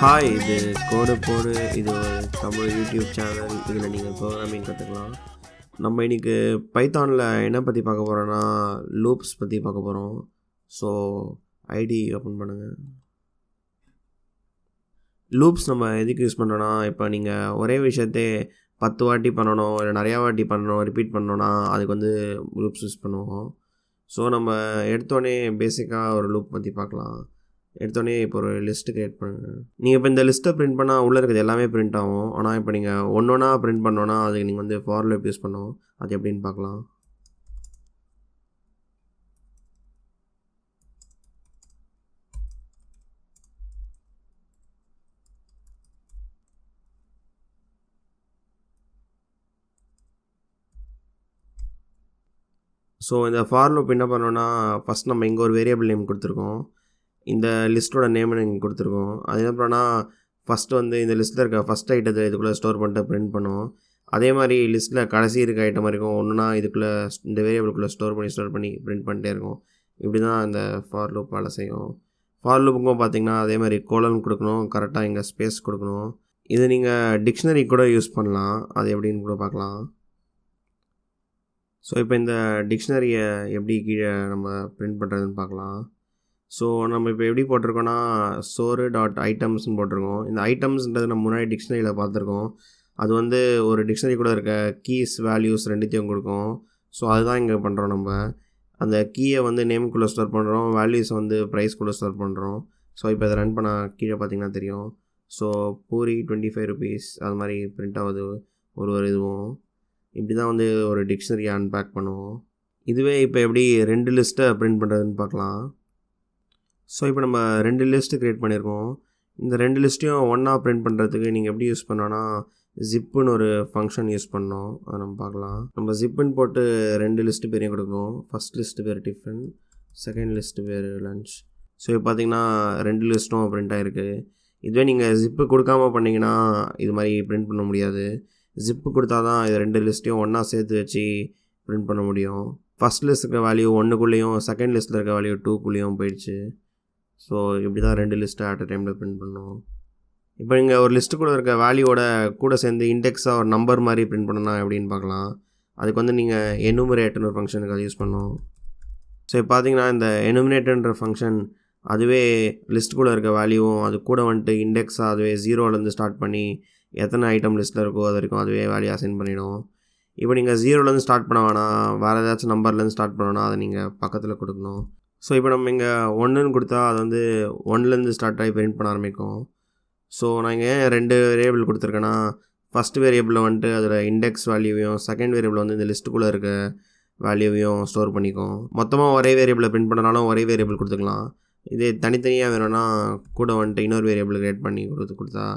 Hi, இது கோடு போடு. இது ஒரு தமிழ் யூடியூப் சேனல். இதில் நீங்கள் ப்ரோக்ராமிங் கற்றுக்கலாம். நம்ம இன்றைக்கி பைத்தானில் என்ன பற்றி பார்க்க போகிறோன்னா, லூப்ஸ் பற்றி பார்க்க போகிறோம். ஸோ ஐடி ஓப்பன் பண்ணுங்கள். லூப்ஸ் நம்ம எதுக்கு யூஸ் பண்ணுறோன்னா, இப்போ நீங்கள் ஒரே விஷயத்தே 10 வாட்டி பண்ணணும், இல்லை நிறையா வாட்டி பண்ணணும், ரிப்பீட் பண்ணணுன்னா அதுக்கு வந்து லூப்ஸ் யூஸ் பண்ணுவோம். ஸோ நம்ம எடுத்தோடனே பேசிக்காக ஒரு லூப் பற்றி பார்க்கலாம். எடுத்தோடனே இப்போ ஒரு லிஸ்ட்டு க்ரியேட் பண்ணுங்கள். நீங்கள் இப்போ இந்த லிஸ்ட்டை பிரிண்ட் பண்ணால் உள்ளே இருக்கிறது எல்லாமே பிரிண்ட் ஆகும். ஆனால் இப்போ நீங்கள் ஒன்றா பிரிண்ட் பண்ணோன்னா அதுக்கு நீங்கள் வந்து ஃபார் லூப் யூஸ் பண்ணணும். அது எப்படின்னு பார்க்கலாம். ஸோ இந்த ஃபார் லூப் என்ன பண்ணோன்னா, ஃபஸ்ட் நம்ம இங்கே ஒரு வேரியபிள் நேம் கொடுத்துருக்கோம். இந்த லிஸ்ட்டோட நேம் இங்கே கொடுத்துருக்கோம். அது என்ன பண்ணோன்னா, ஃபஸ்ட்டு வந்து இந்த லிஸ்ட்டில் இருக்க ஃபஸ்ட் ஐட்டத்தை இதுக்குள்ளே ஸ்டோர் பண்ணிட்டு பிரிண்ட் பண்ணுவோம். அதே மாதிரி லிஸ்ட்டில் கடைசி இருக்க ஐட்டம் வரைக்கும் ஒன்றுனா இதுக்குள்ளே இந்த வேரியபிளுக்குள்ளே ஸ்டோர் பண்ணி பிரிண்ட் பண்ணிட்டே இருக்கும். இப்படி தான் இந்த ஃபார் லூப் வேலை செய்யும். ஃபார் லூப்புக்கும் பார்த்திங்கன்னா அதே மாதிரி கோலன் கொடுக்கணும், கரெக்டாக இங்கே ஸ்பேஸ் கொடுக்கணும். இது நீங்கள் டிக்ஷனரி கூட யூஸ் பண்ணலாம். அது எப்படின்னு கூட பார்க்கலாம். ஸோ இப்போ இந்த டிக்ஷனரியை எப்படி கீழே நம்ம பிரிண்ட் பண்ணுறதுன்னு பார்க்கலாம். ஸோ நம்ம இப்போ எப்படி போட்டிருக்கோன்னா, source.items போட்டிருக்கோம். இந்த ஐட்டம்ஸ்ன்றது நம்ம முன்னாடி டிக்ஷனரியில் பார்த்துருக்கோம். அது வந்து ஒரு டிக்ஷனரி கூட இருக்க கீஸ், வேல்யூஸ் ரெண்டுத்தையும் கொடுக்கும். ஸோ அதுதான் இங்கே பண்ணுறோம். நம்ம அந்த கீயை வந்து நேமுக்குள்ளே ஸ்டோர் பண்ணுறோம், வேல்யூஸை வந்து ப்ரைஸ்க்குள்ளே ஸ்டோர் பண்ணுறோம். ஸோ இப்போ இதை ரன் பண்ண கீழே பார்த்திங்கன்னா தெரியும். ஸோ பூரி 25 rupees அது மாதிரி பிரிண்ட் ஆகுது ஒரு இதுவும். இப்படி தான் வந்து ஒரு டிக்ஷனரியை அன்பேக் பண்ணுவோம். இதுவே இப்போ எப்படி 2 லிஸ்ட்டை பிரிண்ட் பண்ணுறதுன்னு பார்க்கலாம். ஸோ இப்போ நம்ம 2 லிஸ்ட்டு க்ரியேட் பண்ணியிருக்கோம். இந்த 2 லிஸ்ட்டையும் ஒன்றா பிரிண்ட் பண்ணுறதுக்கு நீங்கள் எப்படி யூஸ் பண்ணோன்னா, ஜிப்புன்னு ஒரு ஃபங்க்ஷன் யூஸ் பண்ணோம். அதை நம்ம பார்க்கலாம். நம்ம ஜிப்புன்னு போட்டு 2 லிஸ்ட்டு பேரையும் கொடுக்கணும். ஃபஸ்ட் லிஸ்ட்டு பேர் டிஃபன், செகண்ட் லிஸ்ட்டு பேர் லன்ச். ஸோ இப்போ பார்த்திங்கன்னா 2 லிஸ்ட்டும் பிரிண்ட் ஆகிருக்கு. இதுவே நீங்கள் ஜிப்பு கொடுக்காமல் பண்ணிங்கன்னா இது மாதிரி பிரிண்ட் பண்ண முடியாது. ஜிப்பு கொடுத்தா தான் இது 2 லிஸ்ட்டையும் ஒன்றா சேர்த்து வச்சு பிரிண்ட் பண்ண முடியும். ஃபஸ்ட் லிஸ்ட் இருக்க வேல்யூ 1க்குள்ளேயும் செகண்ட் லிஸ்ட்டில் இருக்க வேல்யூ 2க்குள்ளேயும் போயிடுச்சு. ஸோ இப்படி தான் 2 லிஸ்ட்டை அட் அ டைமில் பிரிண்ட் பண்ணணும். இப்போ நீங்கள் ஒரு லிஸ்ட்டுக்குள்ளே இருக்க வேல்யூவோட கூட சேர்ந்து இண்டெக்ஸாக ஒரு நம்பர் மாதிரி பிரிண்ட் பண்ணணும் எப்படின்னு பார்க்கலாம். அதுக்கு வந்து நீங்கள் எனுமரேட்னு ஒரு ஃபங்க்ஷனுக்கு அதை யூஸ் பண்ணணும். ஸோ இப்போ பார்த்தீங்கன்னா இந்த எனுமரேட்ன்ற ஃபங்க்ஷன் அதுவே லிஸ்ட்டுக்குள்ளே இருக்க வேல்யூவும் அது கூட வந்துட்டு இண்டெக்ஸாக அதுவே 0லேருந்து ஸ்டார்ட் பண்ணி எத்தனை ஐட்டம் லிஸ்ட்டில் இருக்கோ அது வரைக்கும் அதுவே வேல்யூ அசைன் பண்ணிடும். இப்போ நீங்கள் 0லேருந்து ஸ்டார்ட் பண்ண வேணாம், வேறு ஏதாச்சும் நம்பர்லேருந்து ஸ்டார்ட் பண்ணோன்னா அதை நீங்கள் பக்கத்தில் கொடுக்கணும். ஸோ இப்போ நம்ம இங்கே 1ன்னு கொடுத்தா அது வந்து 1லேருந்து ஸ்டார்ட் ஆகி பிரிண்ட் பண்ண ஆரம்பிக்கும். ஸோ நான் இங்கே 2 வேரியபிள் கொடுத்துருக்கேன்னா, ஃபஸ்ட் வேரியபிளில் வந்துட்டு அதில் இண்டெக்ஸ் வேல்யூவையும், செகண்ட் வேரியபிள் வந்து இந்த லிஸ்ட்டுக்குள்ளே இருக்க வேல்யூவையும் ஸ்டோர் பண்ணிக்கும். மொத்தமாக ஒரே வேரியபிளை பிரிண்ட் பண்ணனாலும் ஒரே வேரியபிள் கொடுத்துக்கலாம். இதே தனித்தனியாக வேணும்னா கூட வந்துட்டு இன்னொரு வேரியபிள் க்ரியேட் பண்ணி கொடுத்தா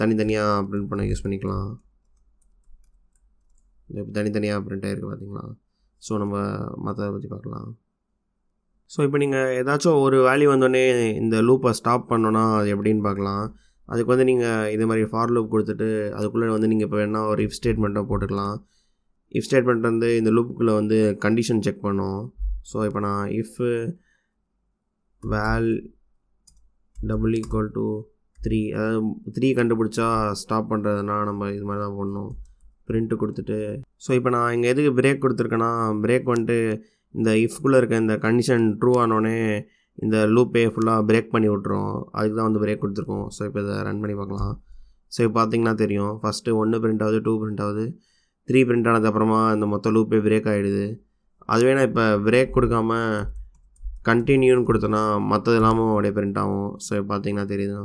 தனித்தனியாக பிரிண்ட் பண்ண யூஸ் பண்ணிக்கலாம். இப்போ தனித்தனியாக பிரிண்ட் ஆகிருக்கு பார்த்திங்களா. ஸோ நம்ம மற்றதை பற்றி பார்க்கலாம். ஸோ இப்போ நீங்கள் ஏதாச்சும் ஒரு வேல்யூ வந்தோடனே இந்த லூப்பை ஸ்டாப் பண்ணோன்னா அது எப்படின்னு பார்க்கலாம். அதுக்கு வந்து நீங்கள் இதே மாதிரி ஃபார் லூப் கொடுத்துட்டு அதுக்குள்ளே வந்து நீங்கள் இப்போ வேணால் ஒரு இஃப் ஸ்டேட்மெண்ட்டை போட்டுக்கலாம். இஃப் ஸ்டேட்மெண்ட் வந்து இந்த லூப்புக்குள்ளே வந்து கண்டிஷன் செக் பண்ணும். ஸோ இப்போ நான் இஃப் வேல் = 3, அதாவது 3 கண்டுபிடிச்சா ஸ்டாப் பண்ணுறதுனா நம்ம இது மாதிரி தான் பண்ணணும். பிரிண்ட்டு கொடுத்துட்டு ஸோ இப்போ நான் இங்கே எதுக்கு பிரேக் கொடுத்துருக்கேன்னா, பிரேக் வந்துட்டு இந்த இஃப்குள்ளே இருக்க இந்த கண்டிஷன் ட்ரூ ஆனோடனே இந்த லூப்பே ஃபுல்லாக பிரேக் பண்ணி விட்ரும். அதுக்கு தான் வந்து பிரேக் கொடுத்துருக்கோம். ஸோ இப்போ இதை ரன் பண்ணி பார்க்கலாம். ஸோ இப்போ பார்த்திங்கன்னா தெரியும், ஃபஸ்ட்டு 1 பிரிண்ட் ஆகுது, 2 பிரிண்ட் ஆகுது, 3 பிரிண்ட் ஆனதுக்கப்புறமா இந்த மொத்த லூப்பே பிரேக் ஆகிடுது. அதுவே நான் இப்போ பிரேக் கொடுக்காம கண்டினியூன்னு கொடுத்தோன்னா மற்றது எல்லாமும் அப்படியே பிரிண்ட் ஆகும். ஸோ இப்போ பார்த்திங்கன்னா தெரியுது,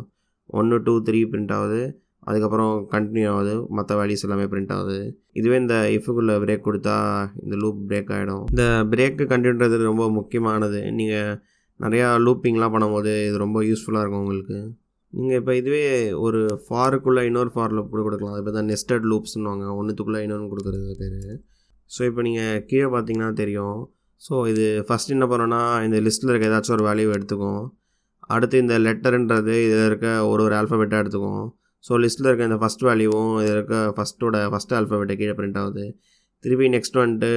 1 2 3 பிரிண்ட் ஆகுது, அதுக்கப்புறம் கண்டினியூ ஆகுது, மற்ற வேல்யூஸ் எல்லாமே பிரிண்ட் ஆகுது. இதுவே இந்த இஃபுக்குள்ளே பிரேக் கொடுத்தா இந்த லூப் பிரேக் ஆகிடும். இந்த பிரேக்கு கண்டினியூன்றது ரொம்ப முக்கியமானது. நீங்கள் நிறையா லூப்பிங்லாம் பண்ணும்போது இது ரொம்ப யூஸ்ஃபுல்லாக இருக்கும் உங்களுக்கு. நீங்கள் இப்போ இதுவே ஒரு ஃபாருக்குள்ளே இன்னொரு ஃபார் லூப் கூட கொடுக்கலாம். இப்போ தான் நெஸ்டட் லூப்ஸ்னுவாங்க, ஒன்றுத்துக்குள்ளே இன்னொன்று கொடுக்குறது பேர். ஸோ இப்போ நீங்கள் கீழே பார்த்தீங்கன்னா தெரியும். ஸோ இது ஃபஸ்ட் என்ன பண்ணோன்னா, இந்த லிஸ்ட்டில் இருக்க ஏதாச்சும் ஒரு வேல்யூ எடுத்துக்கும். அடுத்து இந்த லெட்டருன்றது இதில் இருக்க ஒரு ஆல்ஃபபெட்டாக எடுத்துக்கும். ஸோ லிஸ்ட்டில் இருக்க இந்த ஃபஸ்ட் வேல்யூவும் இதில் இருக்க ஃபஸ்ட் ஆல்ஃபபெட்டை கீழே பிரிண்ட் ஆகுது. திருப்பி நெக்ஸ்ட் வந்துட்டு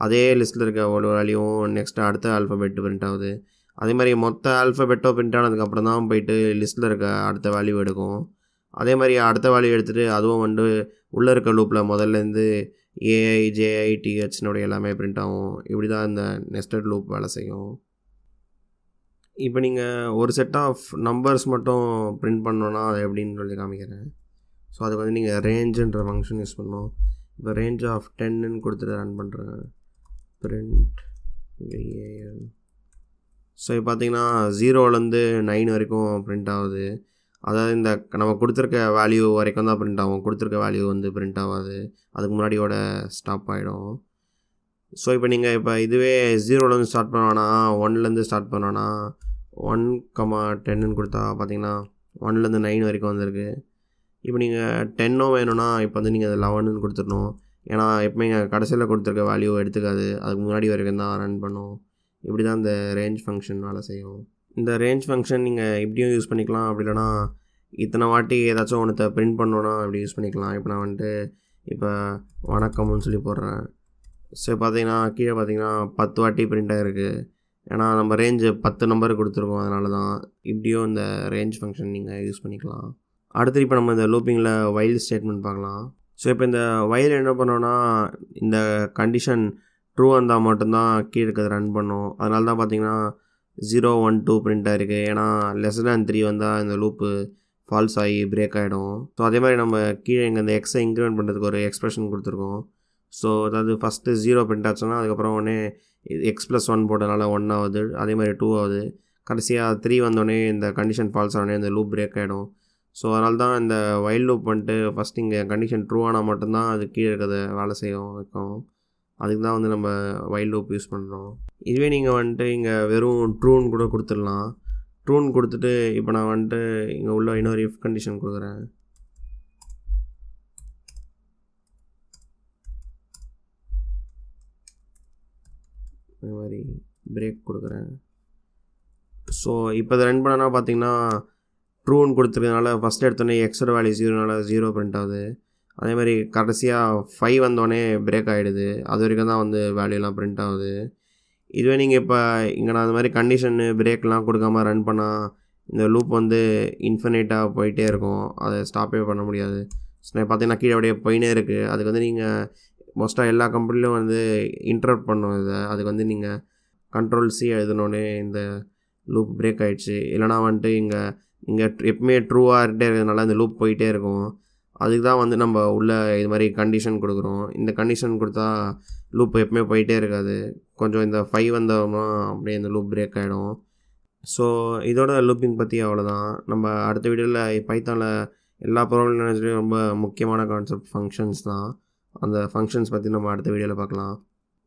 அதே லிஸ்ட்டில் இருக்க ஒரு வேல்யூவும் நெக்ஸ்ட்டு அடுத்த ஆல்ஃபபெட் பிரிண்ட் ஆகுது. அதே மாதிரி மொத்த ஆல்ஃபபெட்டோ பிரிண்ட் ஆனதுக்கப்புறம் தான் போயிட்டு லிஸ்ட்டில் இருக்க அடுத்த வேல்யூ எடுக்கும். அதே மாதிரி அடுத்த வேல்யூ எடுத்துகிட்டு அதுவும் வந்து உள்ளே இருக்க லூப்பில் முதல்லேருந்து ஏஐ ஜேஐ டிஹெச்னுடைய எல்லாமே பிரிண்ட் ஆகும். இப்படி தான் இந்த நெஸ்டட் லூப் வேலை செய்யும். இப்போ நீங்கள் ஒரு செட் ஆஃப் நம்பர்ஸ் மட்டும் பிரிண்ட் பண்ணோன்னா அது எப்படின்னு சொல்லி காமிக்கிறேன். ஸோ அதுக்கு வந்து நீங்கள் ரேஞ்சுன்ற ஃபங்க்ஷன் யூஸ் பண்ணணும். இப்போ ரேஞ்ச் ஆஃப் 10ன்னு கொடுத்துட்டு ரன் பண்ணுறேன். Print VAL. ஸோ இப்போ பார்த்தீங்கன்னா 0லேருந்து 9 வரைக்கும் பிரிண்ட் ஆகுது. அதாவது இந்த நம்ம கொடுத்துருக்க வேல்யூ வரைக்கும் தான் பிரிண்ட் ஆகும். கொடுத்துருக்க வேல்யூ வந்து பிரிண்ட் ஆகாது. அதுக்கு முன்னாடியோட ஸ்டாப் ஆகிடும். ஸோ இப்போ நீங்கள் இப்போ இதுவே 0லேருந்து ஸ்டார்ட் பண்ணோன்னா 1லேருந்து ஸ்டார்ட் பண்ணோன்னா 1,10ன்னு கொடுத்தா பார்த்தீங்கன்னா 1லேருந்து 9 வரைக்கும் வந்திருக்கு. இப்போ நீங்கள் 10ம் வேணும்னா இப்போ வந்து நீங்கள் 11ன்னு கொடுத்துடணும். ஏன்னா எப்பவுமே கடைசியில் கொடுத்துருக்க வேல்யூ எடுத்துக்காது. அதுக்கு முன்னாடி வரைக்கும் தான் ரன் பண்ணும். இப்படி தான் இந்த ரேஞ்ச் ஃபங்க்ஷன் வேலை செய்யும். இந்த ரேஞ்ச் ஃபங்க்ஷன் நீங்கள் இப்படியும் யூஸ் பண்ணிக்கலாம். அப்படி இல்லைனா இத்தனை வாட்டி ஏதாச்சும் ஒன்றத்தை பிரிண்ட் பண்ணோன்னா அப்படி யூஸ் பண்ணிக்கலாம். இப்போ நான் வந்துட்டு இப்போ வணக்கம்னு சொல்லி போடுறேன். ஸோ பார்த்தீங்கன்னா கீழே பார்த்தீங்கன்னா 10 வாட்டி பிரிண்ட் ஆகிருக்கு. ஏன்னா நம்ம ரேஞ்சு 10 நம்பர் கொடுத்துருக்கோம். அதனால தான் இப்படியும் இந்த ரேஞ்ச் ஃபங்க்ஷன் நீங்கள் யூஸ் பண்ணிக்கலாம். அடுத்து இப்போ நம்ம இந்த லூப்பிங்கில் வைல் ஸ்டேட்மெண்ட் பார்க்கலாம். ஸோ இப்போ இந்த வைல் என்ன பண்ணோன்னா இந்த கண்டிஷன் ட்ரூ வந்தால் மட்டும்தான் கீழே இருக்கிறது ரன் பண்ணும். அதனால தான் பார்த்தீங்கன்னா 0, 1, 2 பிரிண்ட் ஆகிருக்கு. ஏன்னா <3 வந்தால் இந்த லூப்பு ஃபால்ஸ் ஆகி பிரேக் ஆகிடும். ஸோ அதே மாதிரி நம்ம கீழே இங்கே இந்த எக்ஸை இன்க்ரிமெண்ட் பண்ணுறதுக்கு ஒரு எக்ஸ்பிரஷன் கொடுத்துருக்கோம். ஸோ அதாவது ஃபஸ்ட்டு 0 பிரிண்ட் ஆச்சுன்னா அதுக்கப்புறம் உடனே x+1 போட்டதுனால 1 ஆகுது. அதே மாதிரி 2 ஆகுது. கடைசியாக 3 வந்தோடனே இந்த கண்டிஷன் ஃபால்ஸ் ஆனோடனே இந்த லூப் பிரேக் ஆகிடும். ஸோ அதனால தான் இந்த வைல் லூப் வந்துட்டு ஃபஸ்ட் இங்கே கண்டிஷன் ட்ரூ ஆனால் மட்டும்தான் அது கீழே இருக்கிறத வேலை செய்யும் வைக்கும். அதுக்கு தான் வந்து நம்ம வைல் லூப் யூஸ் பண்ணுறோம். இதுவே நீங்கள் வந்துட்டு இங்கே வெறும் ட்ரூன்னு கூட கொடுத்துடலாம். ட்ரூன்னு கொடுத்துட்டு இப்போ நான் வந்துட்டு இங்கே உள்ள இன்னொரு இஃப் கண்டிஷன் கொடுக்குறேன். இந்த மாதிரி பிரேக் கொடுக்குறேன். ஸோ இப்போ இதை ரன் பண்ணனா பார்த்தீங்கன்னா ட்ரூன்னு கொடுத்துருக்கனால ஃபஸ்ட் எடுத்தோடனே எக்ஸோட வேல்யூ 0னால 0 பிரிண்ட் ஆகுது. அதே மாதிரி கடைசியாக 5 வந்தோடனே பிரேக் ஆகிடுது. அது வரைக்கும் தான் வந்து வேல்யூலாம் பிரிண்ட் ஆகுது. இதுவே நீங்கள் இப்போ இங்கே நான் அந்த மாதிரி கண்டிஷனு பிரேக்லாம் கொடுக்காமல் ரன் பண்ணால் இந்த லூப் வந்து இன்ஃபினைட்டாக போயிட்டே இருக்கும். அதை ஸ்டாப்பே பண்ண முடியாது. ஸோ பார்த்தீங்கன்னா கீழே அப்படியே போயினே இருக்குது. அதுக்கு வந்து நீங்கள் மோஸ்ட்டாக எல்லா கம்பெனிலையும் வந்து இன்டரப்ட் பண்ணும் இதை. அதுக்கு வந்து நீங்கள் Ctrl+C எழுதினோடனே இந்த லூப் பிரேக் ஆகிடுச்சு. இல்லைனா வந்துட்டு இங்கே எப்பவுமே ட்ரூவாக இருக்கிறதுனால இந்த லூப் போயிட்டே இருக்கும். அதுக்கு தான் வந்து நம்ம உள்ள இது மாதிரி கண்டிஷன் கொடுக்குறோம். இந்த கண்டிஷன் கொடுத்தா லூப் எப்பவுமே போயிட்டே இருக்காது. கொஞ்சம் இந்த 5 வந்தோம்னா அப்படியே இந்த லூப் பிரேக் ஆகிடும். ஸோ இதோட லூப்பிங் பற்றி அவ்வளோதான். நம்ம அடுத்த வீடியோவில் பைத்தானில் எல்லா ப்ரோக்ராமிங் லாங்குவேஜ்லையும் ரொம்ப முக்கியமான கான்செப்ட் ஃபங்க்ஷன்ஸ் தான். அந்த ஃபங்க்ஷன்ஸ் பற்றி நம்ம அடுத்த வீடியோவில் பார்க்கலாம்.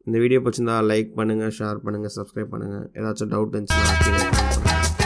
இந்த வீடியோ பிடிச்சிருந்தா லைக் பண்ணுங்கள், ஷேர் பண்ணுங்கள், சப்ஸ்கிரைப் பண்ணுங்கள். ஏதாச்சும் டவுட் இருந்துச்சுன்னா கீழே